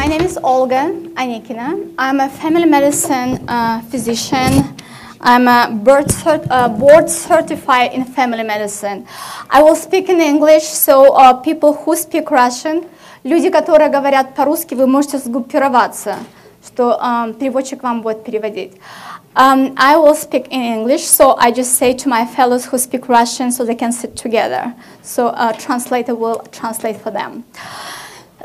My name is Olga Anikina. I'm a family medicine physician. I'm a board certified in family medicine. I will speak in English, so people who speak Russian, люди, которые говорят по-русски, вы можете сгруппироваться, что переводчик вам будет переводить. I will speak in English, so I just say to my fellows who speak Russian so they can sit together. So a translator will translate for them.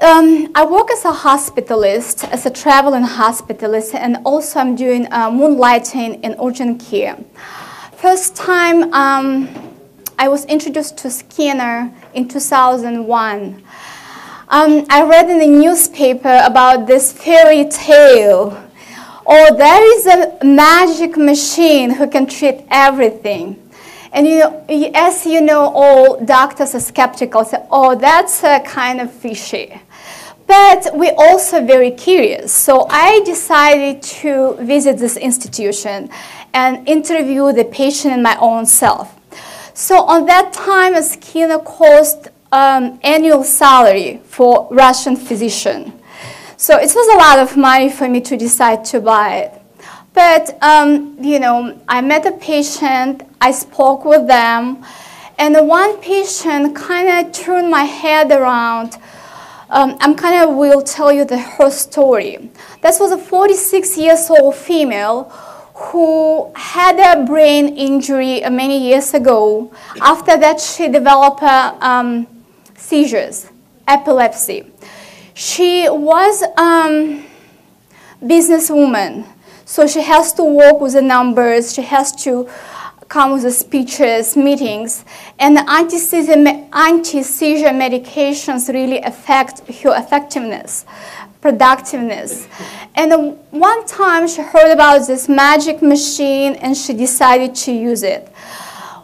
I work as a hospitalist, as a traveling hospitalist, and also I'm doing moonlighting in urgent care. First time I was introduced to Scenar in 2001. I read in the newspaper about this fairy tale. Oh, there is a magic machine who can treat everything. And as you know, all doctors are skeptical, say, oh, that's kind of fishy. But we're also very curious. So I decided to visit this institution and interview the patient and my own self. So on that time, a Scenar cost annual salary for Russian physician. So it was a lot of money for me to decide to buy it. But, I met a patient, I spoke with them, and the one patient kind of turned my head around. I will tell you her story. This was a 46-year-old female who had a brain injury many years ago. After that, she developed seizures, epilepsy. She was a businesswoman. So she has to work with the numbers, she has to come with the speeches, meetings, and the anti-seizure medications really affect her effectiveness, productiveness. And one time she heard about this magic machine and she decided to use it.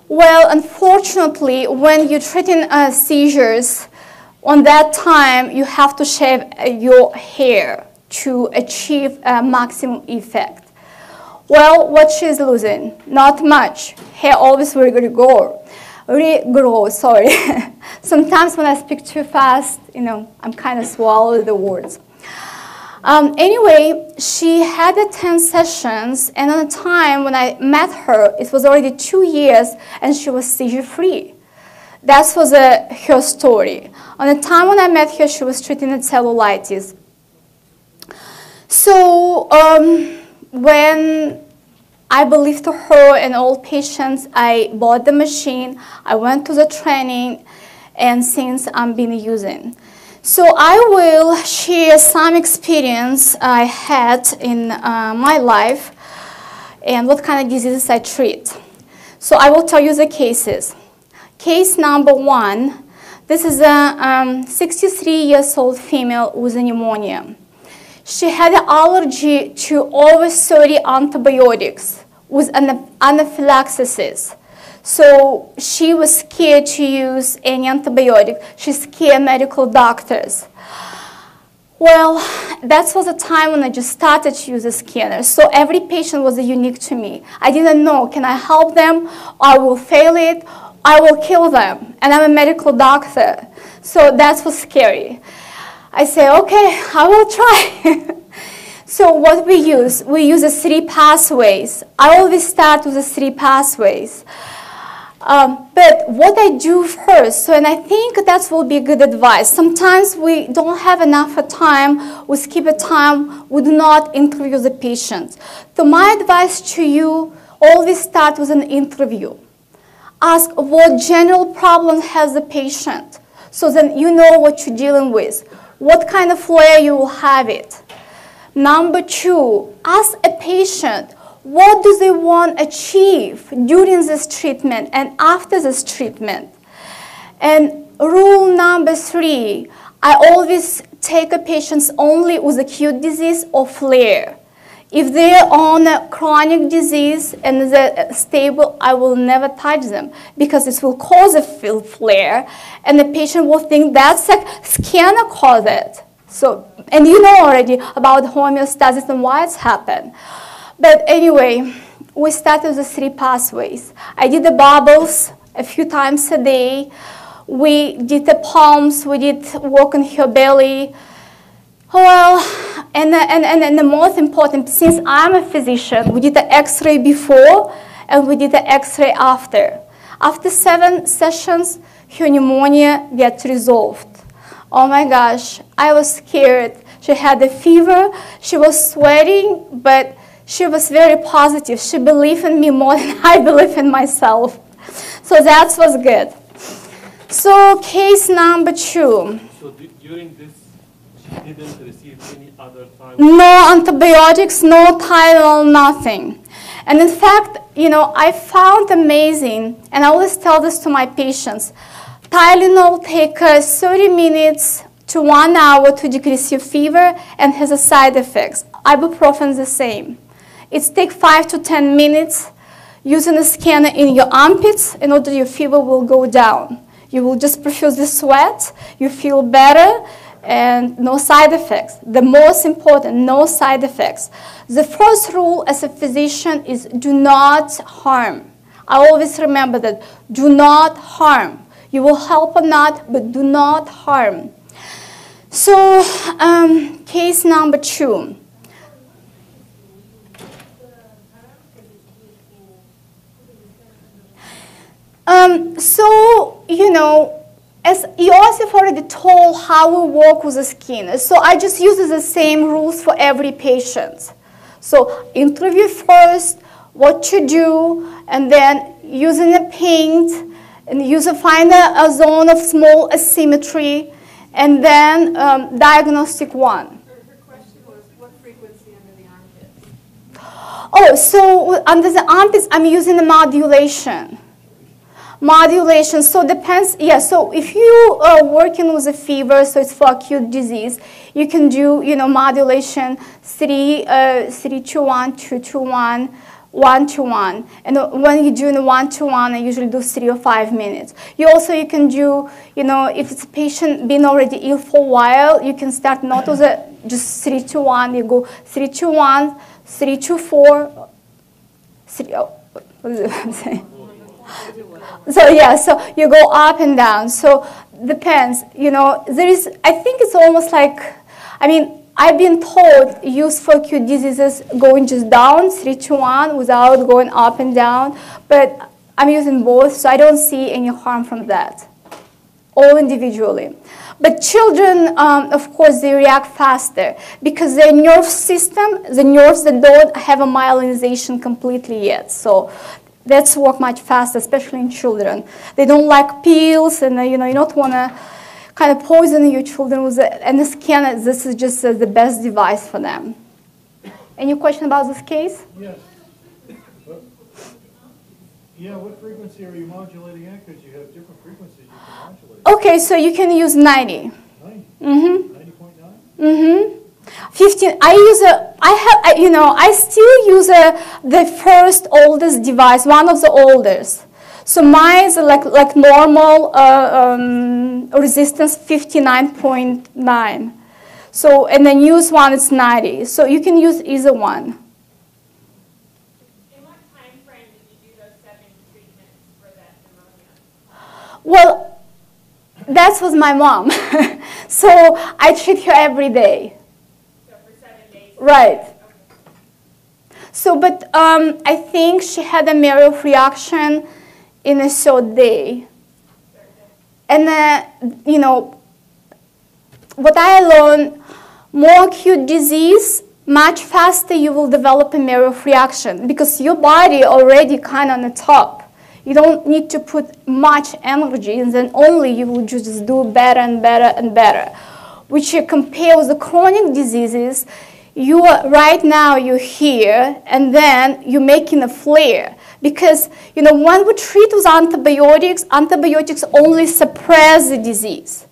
Well, unfortunately, when you're treating seizures, on that time you have to shave your hair to achieve a maximum effect. Well, what she's losing? Not much. Hair always regrow, sorry. Sometimes when I speak too fast, I'm kind of swallow the words. Anyway, she had 10 sessions, and at the time when I met her, it was already 2 years, and she was seizure-free. That was her story. On the time when I met her, she was treating cellulitis. So when I believed to her and all patients, I bought the machine, I went to the training, and since I've been using. So I will share some experience I had in my life and what kind of diseases I treat. So I will tell you the cases. Case number 1, this is a 63-year-old female with a pneumonia. She had an allergy to over 30 antibiotics with anaphylaxis. So she was scared to use any antibiotic. She scared medical doctors. Well, that was the time when I just started to use a Scenar. So every patient was unique to me. I didn't know, can I help them? I will fail it. I will kill them. And I'm a medical doctor. So that was scary. I say, okay, I will try. So what we use the 3 pathways. I always start with the 3 pathways. But what I do first, and I think that will be good advice. Sometimes we don't have enough time, we skip a time, we do not interview the patient. So my advice to you, always start with an interview. Ask what general problem has the patient, so then you know what you're dealing with. What kind of flare you will have it. Number 2, ask a patient, what do they want to achieve during this treatment and after this treatment? And rule number 3, I always take a patients only with acute disease or flare. If they're on a chronic disease and they're stable, I will never touch them because this will cause a flare and the patient will think that's a Scenar caused it. So, and you know already about homeostasis and why it's happened. But anyway, we started with the 3 pathways. I did the bubbles a few times a day. We did the palms, we did work on her belly. Well, and the most important, since I'm a physician, we did the X-ray before and we did the X-ray after. After 7 sessions, her pneumonia gets resolved. Oh my gosh, I was scared. She had a fever, she was sweating, but she was very positive. She believed in me more than I believe in myself. So that was good. So case number 2. So during this, she didn't receive any other time? No antibiotics, no Tylenol, nothing. And in fact, you know, I found amazing, and I always tell this to my patients, Tylenol takes 30 minutes to 1 hour to decrease your fever and has a side effects. Ibuprofen is the same. It takes 5 to 10 minutes using a scanner in your armpits in order your fever will go down. You will just profuse the sweat, you feel better, and no side effects. The most important, no side effects. The first rule as a physician is do not harm. I always remember that, do not harm. You will help or not, but do not harm. So, case number 2. So, you know, as Iosif already told how we work with the skin, so I just use the same rules for every patient. So, interview first, what to do, and then using a paint, and find a zone of small asymmetry, and then diagnostic 1. Her question was, what frequency under the armpits? Oh, so under the armpits, I'm using the modulation. Modulation, so depends, yeah, so if you are working with a fever, so it's for acute disease, you can do, you know, modulation 3-2-1, 2-2-1, 1-1. And when you're doing 1-1, I usually do 3 or 5 minutes. You can do, you know, if it's a patient been already ill for a while, you can start not with just 3-1, you go 3-2-1, 3-2-4, 3, oh, what is it I'm saying? So yeah, so you go up and down. So depends, you know, I think it's almost like, I mean, I've been told use for acute diseases going just down, 3-1, without going up and down. But I'm using both, so I don't see any harm from that, all individually. But children, of course, they react faster because their nerve system, the nerves that don't have a myelinization completely yet. So that's work much faster, especially in children. They don't like pills, and you know, you don't want to kind of poison your children with it. And the scanner, this is just the best device for them. Any question about this case? Yes. Yeah, what frequency are you modulating at? Because you have different frequencies you can modulate. Okay, so you can use 90. 90? Mm-hmm. 90.9? Mm-hmm. 15. I still use the first oldest device, one of the oldest. So mine is like normal resistance 59.9. So and the newest one is 90. So you can use either one. In what time frame did you do those 7 treatments for that pneumonia? Well, that was my mom. So I treat her every day. So for 7 days? Right. So, but I think she had a Merrill reaction in a short day. And, you know, what I learned, more acute disease, much faster you will develop a Merrill reaction because your body already kind of on the top. You don't need to put much energy, and then only you will just do better and better and better. Which you compare with the chronic diseases, right now you're here, and then you're making a flare. Because, you know, when we treat with antibiotics, antibiotics only suppress the disease.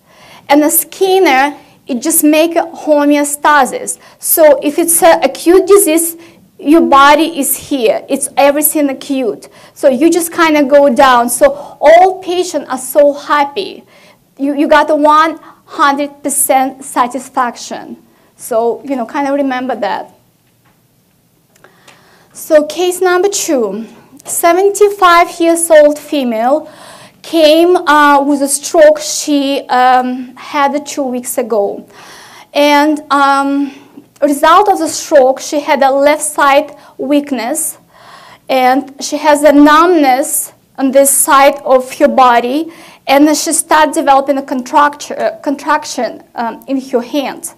And the Scenar, it just makes homeostasis. So if it's an acute disease, your body is here. It's everything acute. So you just kind of go down. So all patients are so happy. You got a 100% satisfaction. So, you know, kind of remember that. So case number 2. 75-year-old female came with a stroke she had 2 weeks ago. And result of the stroke, she had a left side weakness, and she has a numbness on this side of her body, and then she started developing a contraction in her hand.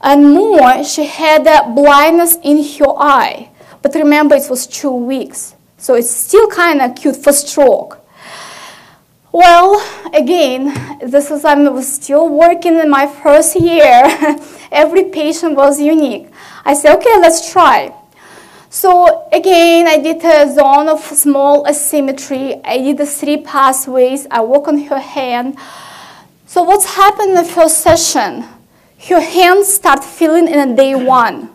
And more, she had a blindness in her eye. But remember, it was 2 weeks, so it's still kind of acute for stroke. Well, again, I was still working in my first year. Every patient was unique. I said, okay, let's try. So again, I did a zone of small asymmetry. I did the 3 pathways. I work on her hand. So what's happened in the first session? Her hands start feeling in a day 1.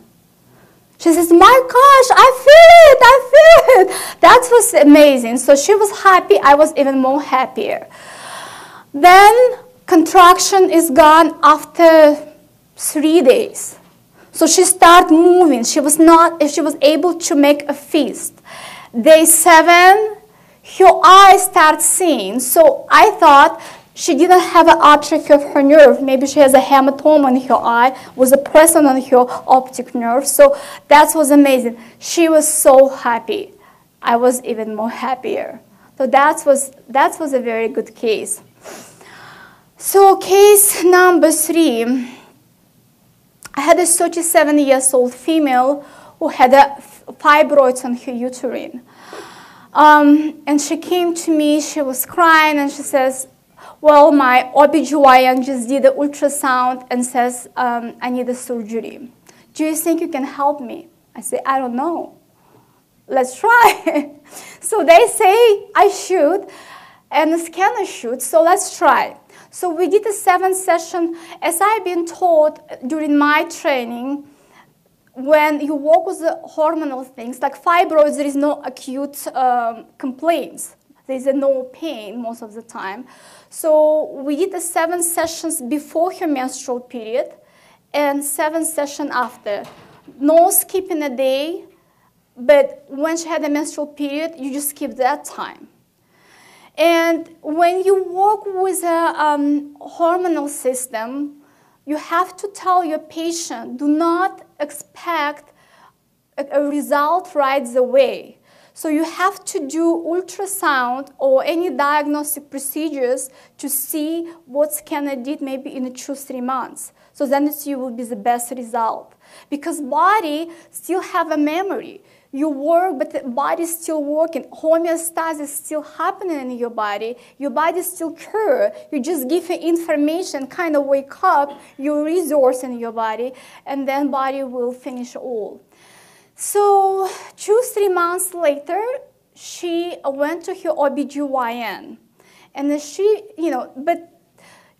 She says, my gosh, I feel it. That was amazing. So she was happy. I was even more happier. Then contraction is gone after 3 days. So she started moving. She was able to make a fist. Day 7, her eyes start seeing. So I thought she didn't have an atrophy of her nerve. Maybe she has a hematoma in her eye, was a pressure on her optic nerve. So that was amazing. She was so happy. I was even more happier. So that was a very good case. So case number 3. I had a 37-year-old female who had fibroids on her uterine. And she came to me, she was crying, and she says, well, my OBGYN just did an ultrasound and says, I need a surgery. Do you think you can help me? I say, I don't know. Let's try. So they say I should, and the scanner should, so let's try. So we did a 7-session. As I've been taught during my training, when you work with the hormonal things, like fibroids, there is no acute complaints. There is no pain most of the time. So we did the 7 sessions before her menstrual period and 7 sessions after. No skipping a day, but when she had a menstrual period, you just skip that time. And when you work with a hormonal system, you have to tell your patient, do not expect a result right away. So you have to do ultrasound or any diagnostic procedures to see what scanner did maybe in 2-3 months. So then it will be the best result. Because body still have a memory. You work, but the body is still working. Homeostasis is still happening in your body. Your body is still cure. You just give it information, kind of wake up your resource in your body, and then body will finish all. So 2-3 months later, she went to her OBGYN. And then she, but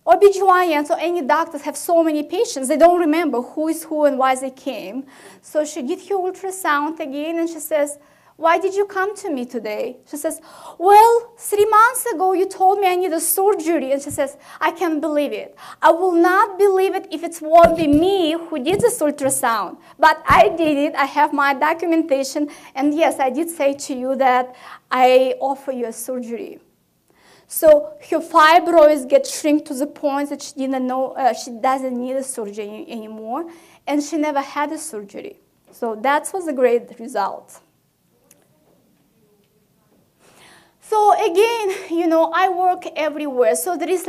OBGYN, so any doctors have so many patients, they don't remember who is who and why they came. So she did her ultrasound again, and she says, why did you come to me today? She says, well, 3 months ago you told me I need a surgery. And she says, I can't believe it. I will not believe it if it won't be me who did this ultrasound. But I did it. I have my documentation. And yes, I did say to you that I offer you a surgery. So her fibroids get shrink to the point that she didn't know she doesn't need a surgery anymore, and she never had a surgery. So that was a great result. So again, I work everywhere. So there is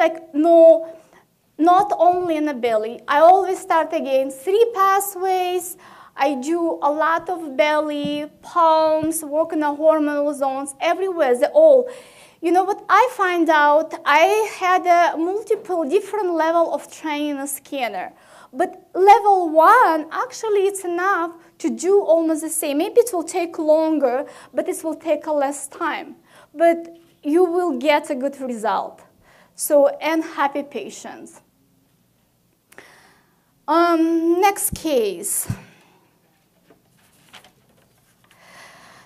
not only in the belly. I always start again, 3 pathways. I do a lot of belly, palms, work in the hormonal zones, everywhere, they're all. You know what I find out? I had a multiple different level of training in a scanner. But level 1, actually it's enough to do almost the same. Maybe it will take longer, but it will take less time. But you will get a good result. So, and happy patients. Next case.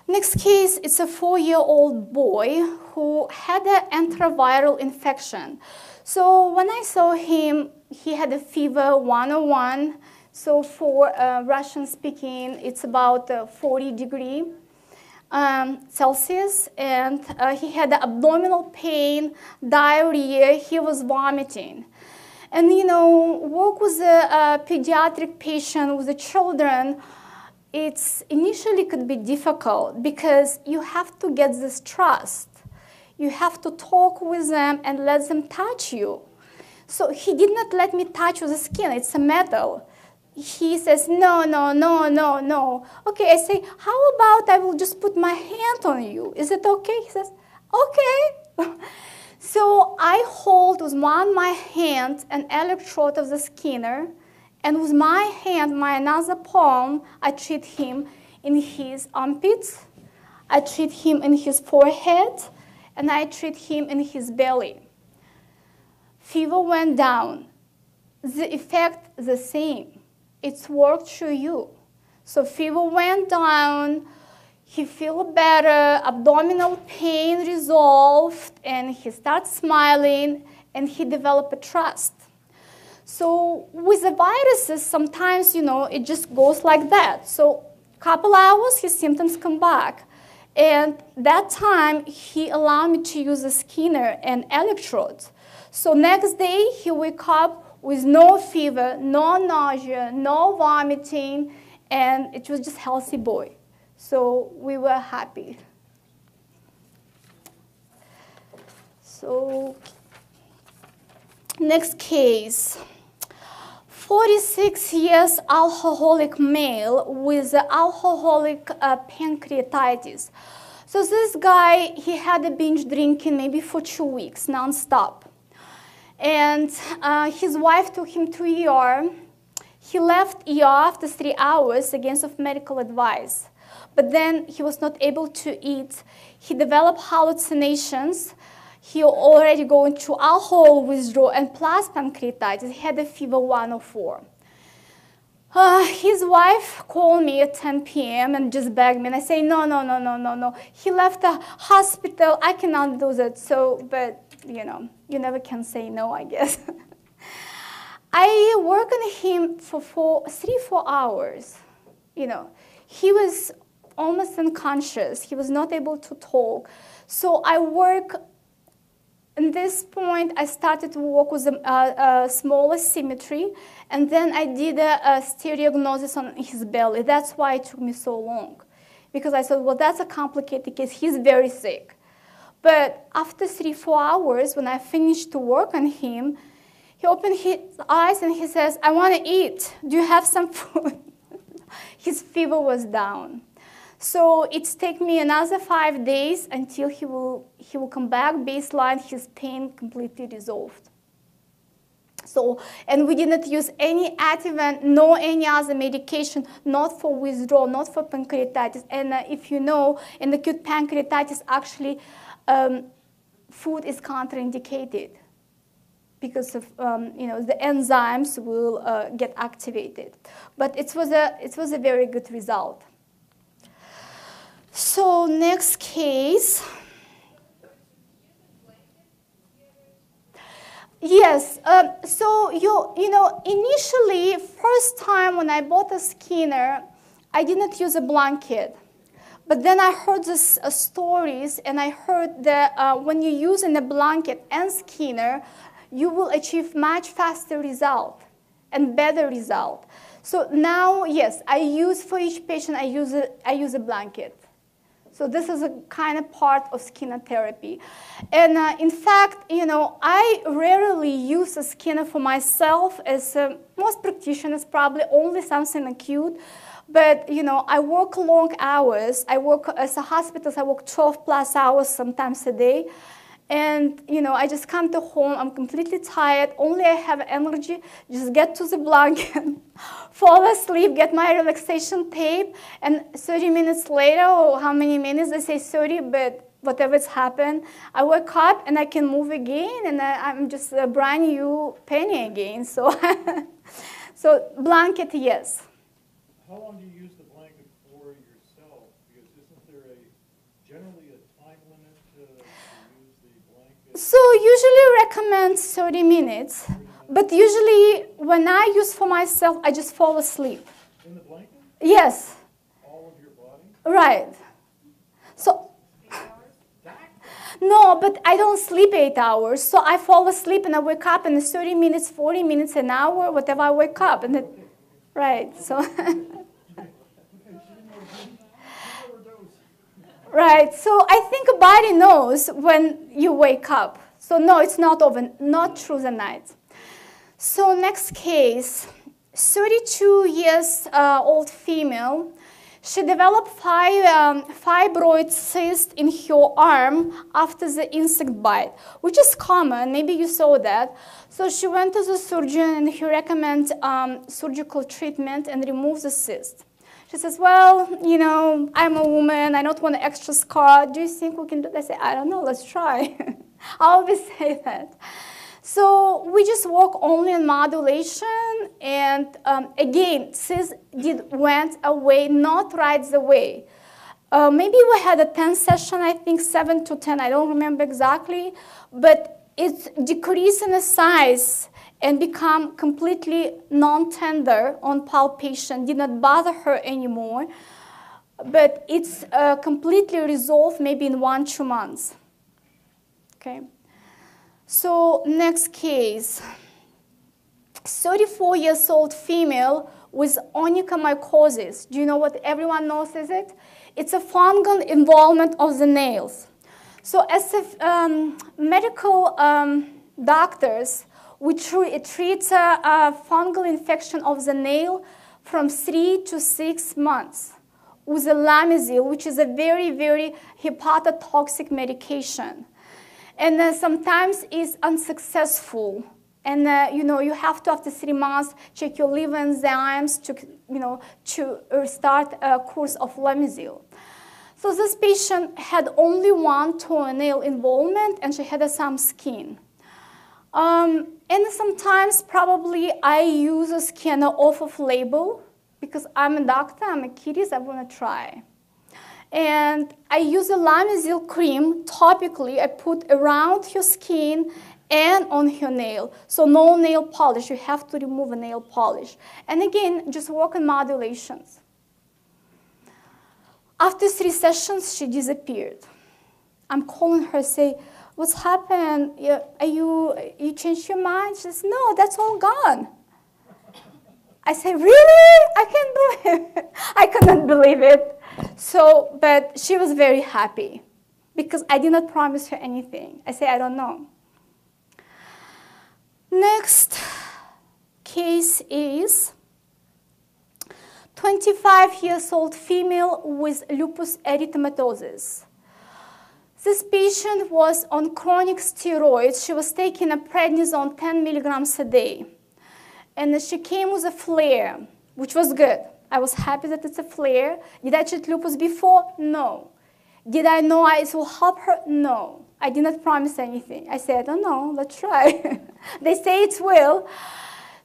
Next case, it's a 4-year-old boy who had an antiviral infection. So when I saw him, he had a fever 101. So for Russian speaking, it's about 40 degrees Celsius. And he had abdominal pain, diarrhea, he was vomiting. And, you know, work with a pediatric patient, with the children, it's initially could be difficult because you have to get this trust. You have to talk with them and let them touch you. So he did not let me touch the skin. It's a metal. He says, no, no, no, no, no. Okay, I say, how about I will just put my hand on you? Is it okay? He says, okay. So I hold with my hand an electrode of the Scenar, and with my hand, my another palm, I treat him in his armpits, I treat him in his forehead, and I treat him in his belly. Fever went down. The effect the same. It's worked through you. So fever went down, he feel better, abdominal pain resolved, and he starts smiling, and he developed a trust. So with the viruses, sometimes, you know, it just goes like that. So a couple hours, his symptoms come back. And that time, he allowed me to use a Scenar and electrodes. So next day, he wake up with no fever, no nausea, no vomiting, and it was just healthy boy. So we were happy. So next case. 46 years alcoholic male with alcoholic pancreatitis. So this guy, he had a binge drinking maybe for 2 weeks, nonstop. And his wife took him to ER. He left ER after 3 hours against of medical advice. But then he was not able to eat. He developed hallucinations. He already going through alcohol withdrawal and plus pancreatitis. He had a fever 104. His wife called me at 10 p.m. and just begged me. And I say, no, no, no, no, no, no. He left the hospital. I cannot do that. So, but, you know, you never can say no, I guess. I worked on him for 3-4 hours. You know, he was almost unconscious. He was not able to talk. So I work. At this point, I started to work with a smaller symmetry, and then I did a stereognosis on his belly. That's why it took me so long, because I thought, well, that's a complicated case. He's very sick. But after 3-4 hours, when I finished to work on him, he opened his eyes and he says, I want to eat. Do you have some food? His fever was down. So it's taken me another 5 days until he will come back baseline, his pain completely resolved. So, and we did not use any Ativan, no any other medication, not for withdrawal, not for pancreatitis. And if you know, in acute pancreatitis, actually, food is contraindicated because of you know, the enzymes will get activated. But it was a very good result. So next case. Yes. So you know, initially, first time when I bought a Scenar, I did not use a blanket. But then I heard these stories, and I heard that when you use in a blanket and Scenar, you will achieve much faster result and better result. So now, yes, I use for each patient. I use a blanket. So this is a kind of part of Scenar therapy. And in fact, you know, I rarely use a Scenar for myself, as most practitioners probably only something acute. But, you know, I work long hours. I work as a hospital, I work 12 plus hours sometimes a day. And, you know, I just come to home, I'm completely tired, only I have energy, just get to the blanket, fall asleep, get my relaxation tape, and 30 minutes later, or how many minutes, they say 30, but whatever's happened, I wake up and I can move again, and I'm just a brand new penny again. So, so blanket, yes. How long do you use the blanket for yourself? Because isn't there generally a time limit to use the blanket? So usually recommend 30 minutes, but usually when I use for myself, I just fall asleep. In the blanket? Yes. All of your body? Right. So, No, but I don't sleep 8 hours, so I fall asleep and I wake up in 30 minutes, 40 minutes, an hour, whatever I wake up. And it, right, so. Right, so I think a body knows when you wake up. So no, it's not through the night. So next case, 32 years old female. She developed fibroid cyst in her arm after the insect bite, which is common. Maybe you saw that. So she went to the surgeon and he recommends surgical treatment and remove the cyst. She says, well, you know, I'm a woman. I don't want an extra scar. Do you think we can do that? I say, I don't know. Let's try. I always say that. So we just work only on modulation. And again, cyst went away, not right away. Maybe we had a 10 session, I think 7 to 10. I don't remember exactly. But it's decreased in the size and become completely non-tender on palpation, did not bother her anymore. But it's completely resolved maybe in 1-2 months. Okay. So next case, 34 years old female with onychomycosis. Do you know what everyone knows is it? It's a fungal involvement of the nails. So as medical doctors, we treat a fungal infection of the nail from 3 to 6 months with a Lamizil, which is a very, very hepatotoxic medication. And sometimes it's unsuccessful. And you know, you have to, after 3 months, check your liver enzymes to restart a course of Lamizil. So this patient had only 1 toenail involvement, and she had some skin. And sometimes probably I use a scanner off of label because I'm a doctor, I'm a kiddies, I want to try. And I use a Lamizil cream topically. I put around your skin and on your nail. So no nail polish. You have to remove a nail polish. And again, just work on modulations. After 3 sessions, she disappeared. I'm calling her, say, what's happened? You changed your mind? She says, no, that's all gone. I say, really? I can't believe it. I couldn't believe it. So, but she was very happy because I did not promise her anything. I say, I don't know. Next case is 25 years old female with lupus erythematosus. This patient was on chronic steroids. She was taking a prednisone 10 milligrams a day. And she came with a flare, which was good. I was happy that it's a flare. Did I treat lupus before? No. Did I know it will help her? No. I did not promise anything. I said, I don't know, let's try. They say it will.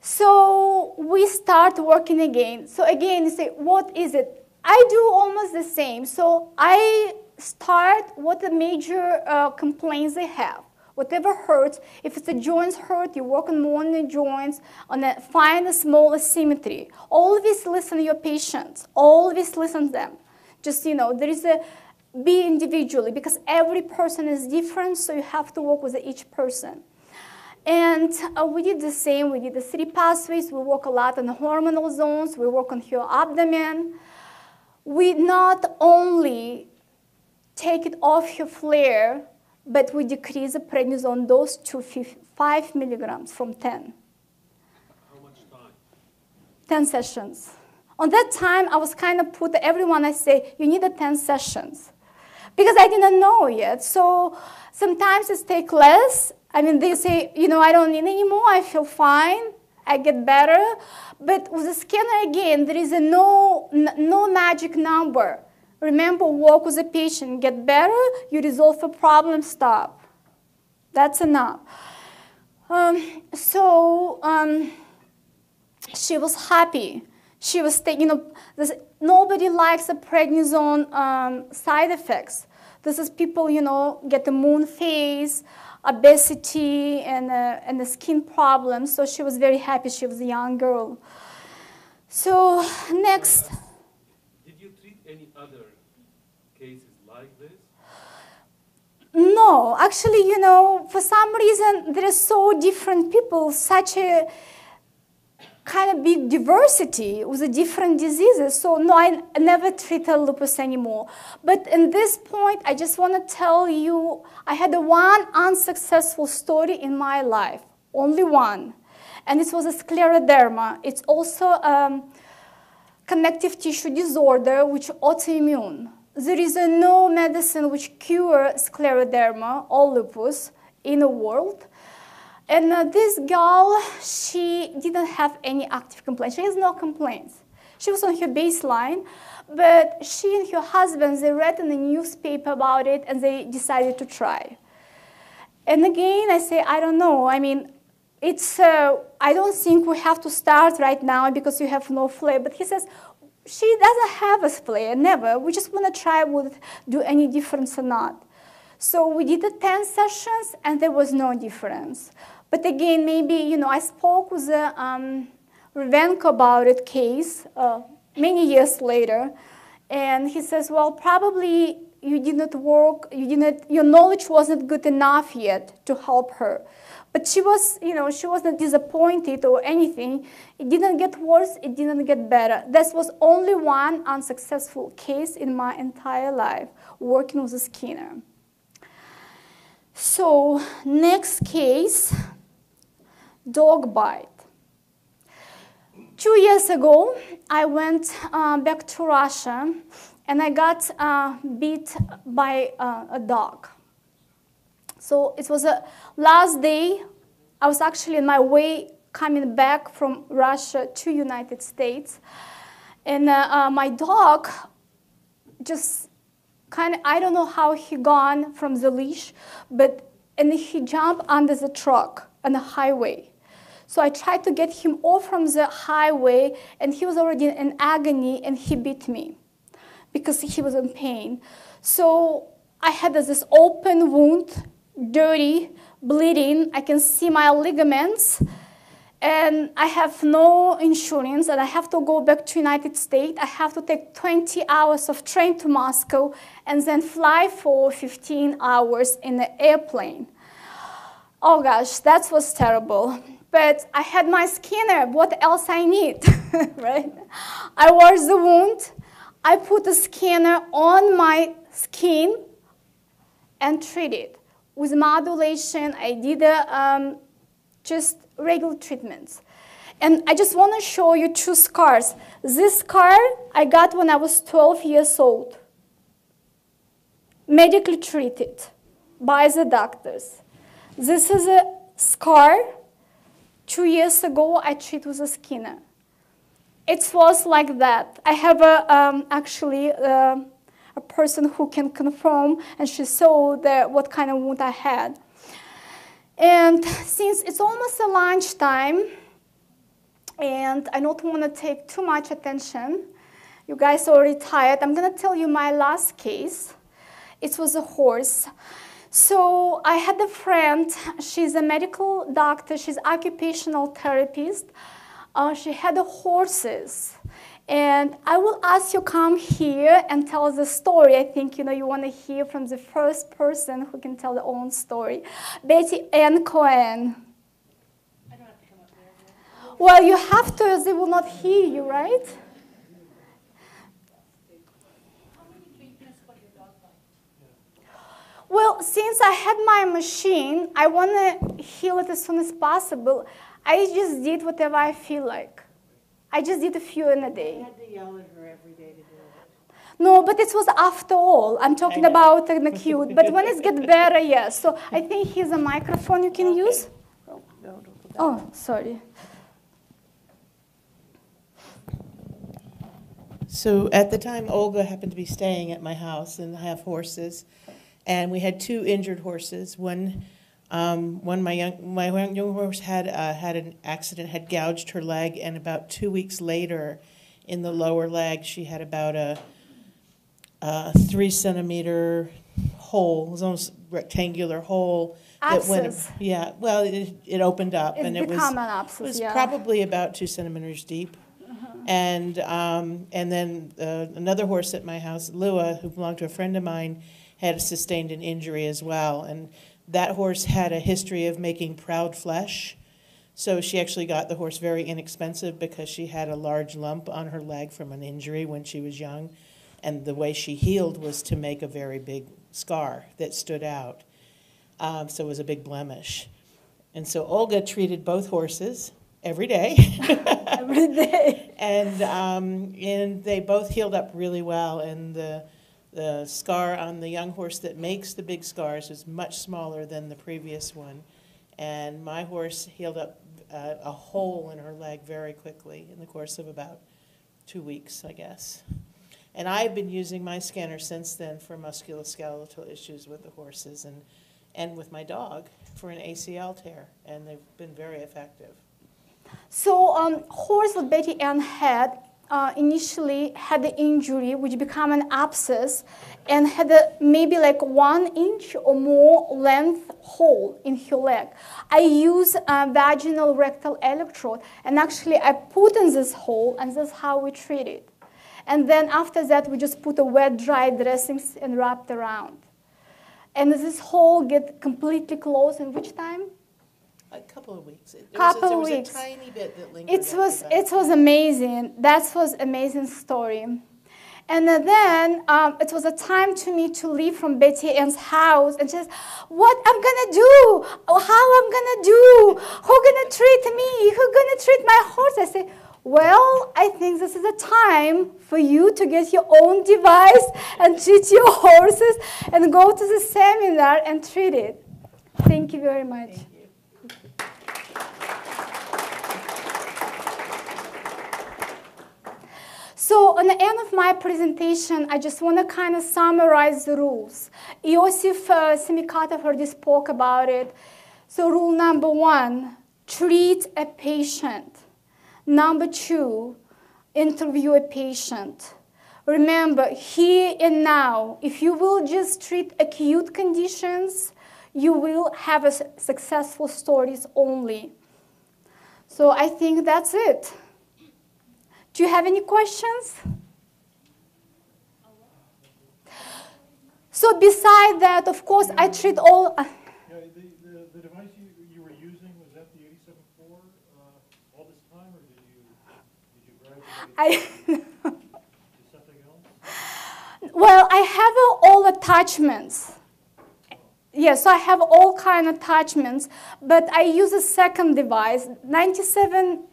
So we start working again. So again, you say, what is it? I do almost the same. So I start what the major complaints they have. Whatever hurts, if it's the joints hurt, you work on more on the joints, find a small asymmetry. Always listen to your patients. Always listen to them. Just, there is be individually because every person is different, so you have to work with each person. And we did the same. We did the 3 pathways. We work a lot on the hormonal zones. We work on your abdomen. We not only take it off your flare, but we decrease the prednisone dose to 5 milligrams from 10. How much time? 10 sessions. On that time, I was kind of put everyone, I say, you need 10 sessions. Because I didn't know yet. So sometimes it takes less. I mean, they say, I don't need anymore. I feel fine. I get better. But with the scanner, again, there is no magic number. Remember, work with the patient. Get better. You resolve a problem. Stop. That's enough. She was happy. She was taking, nobody likes the prednisone side effects. This is people, get the moon face, obesity, and the skin problems. So she was very happy. She was a young girl. So next. Did you treat any other cases like this? No, actually, you know, for some reason, there are so different people, such a kind of big diversity with the different diseases. So no, I never treated lupus anymore. But in this point, I just want to tell you, I had one unsuccessful story in my life, only one. And it was a scleroderma. It's also connective tissue disorder, which is autoimmune. There is no medicine which cures scleroderma or lupus in the world. And this girl, she didn't have any active complaints. She has no complaints. She was on her baseline, but she and her husband, they read in the newspaper about it, and they decided to try. And again, I say, I don't know. I mean, it's, I don't think we have to start right now because you have no flare. But he says, she doesn't have a flare, never. We just want to try would it do any difference or not. So we did the 10 sessions, and there was no difference. But again, maybe, you know, I spoke with Ravenko about it case many years later, and he says, well, probably you didn't work, your knowledge wasn't good enough yet to help her. But she was, you know, she wasn't disappointed or anything. It didn't get worse, it didn't get better. This was only one unsuccessful case in my entire life, working with a Scenar. So, next case, dog bite. 2 years ago, I went back to Russia, and I got bit by a dog. So it was the last day. I was actually on my way coming back from Russia to United States, and my dog just kind of, I don't know how he gone from the leash, and he jumped under the truck on the highway. So I tried to get him off from the highway, and he was already in agony, and he bit me because he was in pain. So I had this open wound, dirty, bleeding. I can see my ligaments, and I have no insurance, and I have to go back to United States. I have to take 20 hours of train to Moscow and then fly for 15 hours in the airplane. Oh gosh, that was terrible. But I had my Scenar. What else I need, right? I washed the wound. I put the Scenar on my skin and treated. With modulation, I did just regular treatments. And I just want to show you two scars. This scar I got when I was 12 years old, medically treated by the doctors. This is a scar 2 years ago I treated with a Scenar. It was like that. I have actually a person who can confirm, and she saw what kind of wound I had. And since it's almost lunchtime, and I don't want to take too much attention, you guys are already tired, I'm going to tell you my last case. It was a horse. So I had a friend, she's a medical doctor, she's an occupational therapist. She had horses. And I will ask you come here and tell the story. I think you want to hear from the first person who can tell their own story. Betty Ann Cohen. I don't have to come up there. Well, you have to, they will not hear you, right? How many treatments for your dog bite? Well, since I had my machine, I want to heal it as soon as possible. I just did whatever I feel like. I just did a few in a day. You had to yell at her every day to do it. No, but it was after all. I'm talking about in the acute. But when it gets better, yes. So I think here's a microphone you can use. Oh, no, don't put that. Oh, sorry. So at the time, Olga happened to be staying at my house, and I have horses. And we had two injured horses. One my young horse had an accident, had gouged her leg, and about 2 weeks later, in the lower leg, she had about a 3 centimeter hole. It was almost rectangular hole. Abscess. Yeah, well, it opened up, and it was probably about 2 centimeters deep. And then another horse at my house, Lua, who belonged to a friend of mine, had sustained an injury as well. And that horse had a history of making proud flesh. So she actually got the horse very inexpensive because she had a large lump on her leg from an injury when she was young. And the way she healed was to make a very big scar that stood out. So it was a big blemish. And so Olga treated both horses every day. Every day. And they both healed up really well. And the scar on the young horse that makes the big scars is much smaller than the previous one. And my horse healed up a hole in her leg very quickly in the course of about 2 weeks, I guess. And I've been using my scanner since then for musculoskeletal issues with the horses and with my dog for an ACL tear, and they've been very effective. So horse that Betty Ann had initially had the injury which became an abscess and had maybe like 1 inch or more length hole in her leg. I use a vaginal rectal electrode, and actually I put in this hole, and that's how we treat it. And then after that, we just put a wet, dry dressings and wrapped around. And this hole get completely closed in which time? A couple of weeks. There Couple was weeks. a tiny bit that lingered. It was amazing. That was amazing story. And then it was a time to me to leave from Betty Ann's house and just, what I'm gonna do? How I'm gonna do? Who gonna treat me? Who gonna treat my horse? I say, well, I think this is a time for you to get your own device and treat your horses and go to the seminar and treat it. Thank you very much. Thank you. So on the end of my presentation, I just want to kind of summarize the rules. Iosif Semikatov already spoke about it. So rule number 1, treat a patient. Number 2, interview a patient. Remember, here and now, if you will just treat acute conditions, you will have successful stories only. So I think that's it. Do you have any questions? So beside that, of course, I treat all... Yeah, the device you were using, was that the 87.4 all this time, or did you graduate to something else? Well, I have all attachments. Yes, so I have all kind of attachments, but I use a second device, 97.4,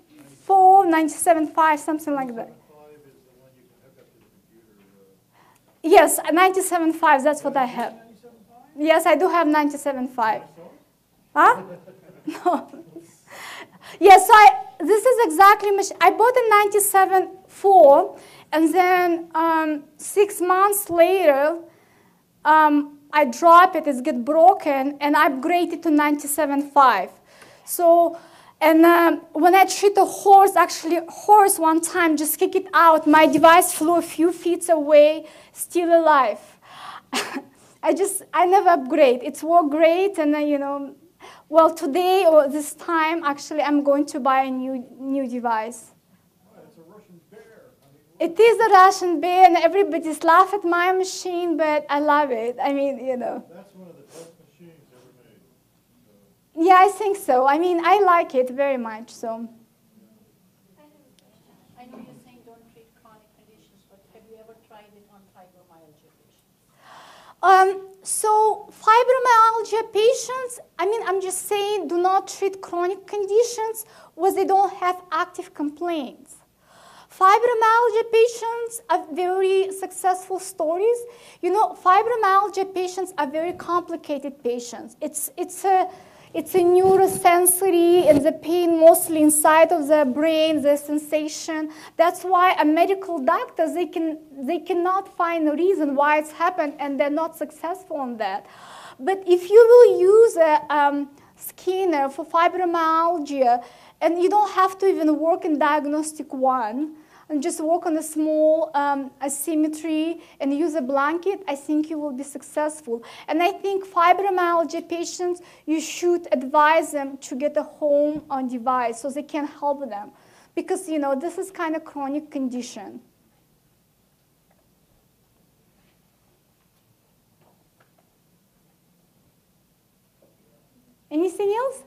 97.5, something like that. 97.5 is the one you can hook up to the computer. Yes, 97.5, that's what I have. 97.5? Yes, I do have 97.5. Huh? No. Yes, so this is exactly, I bought a 97.4, and then 6 months later, I drop it, it gets broken, and I upgrade it to 97.5. So, and when I treat a horse, actually horse one time, just kick it out, my device flew a few feet away, still alive. I never upgrade. It's worked great, and you know, well, today or this time, actually, I'm going to buy a new device. Oh, it's a Russian bear. It is a Russian bear, and everybody's laugh at my machine, but I love it. I mean, you know. That's one of the best machines ever made. So. Yeah, I think so. I mean, I like it very much, so. I have a question. I know you're saying don't treat chronic conditions, but have you ever tried it on fibromyalgia patients? So fibromyalgia patients, I mean, I'm just saying do not treat chronic conditions where they don't have active complaints. Fibromyalgia patients are very successful stories. You know, fibromyalgia patients are very complicated patients. It's a neurosensory, and the pain mostly inside of the brain, the sensation. That's why a medical doctor, they cannot find a reason why it's happened, and they're not successful on that. But if you will use a scanner for fibromyalgia, and you don't have to even work in diagnostic 1, and just work on a small asymmetry and use a blanket, I think you will be successful. And I think fibromyalgia patients, you should advise them to get a home on device so they can help them. Because, you know, this is kind of chronic condition. Anything else?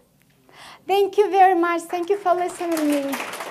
Thank you very much. Thank you for listening to me.